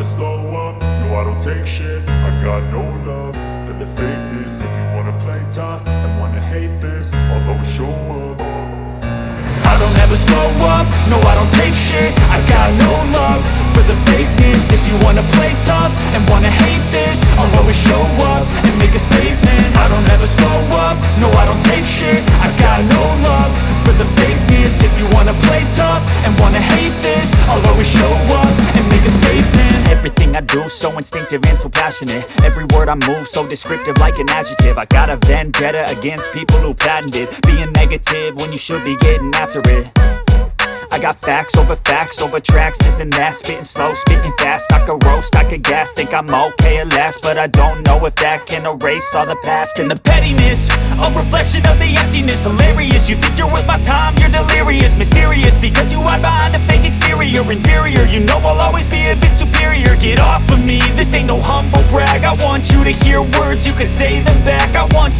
slow up, no I don't take shit. I got no love for the fakeness. If you wanna play tough and wanna hate this, I'll always show up. I don't ever slow up, no I don't take shit. I got no love for the fakeness. If you wanna play tough and wanna hate this, I'll always show up and make a statement. I don't ever slow up, no I don't take shit. I got no love for the fakeness. If you wanna play tough and wanna hate this, I'll always show up and make a statement. Everything I do so instinctive and so passionate. Every word I move so descriptive like an adjective. I got a vendetta against people who patented being negative when you should be getting after it. I got facts over tracks, this and that. Spitting slow, spitting fast. I could roast, I could gas. Think I'm okay at last, but I don't know if that can erase all the past. And the pettiness, a reflection of the emptiness. Hilarious, you think you're worth my time, you're delirious. Mysterious, because you hide behind a fake exterior. Inferior, you know I'll always be a bit superior. Get off of me, this ain't no humble brag. I want you to hear words, you can say them back. I want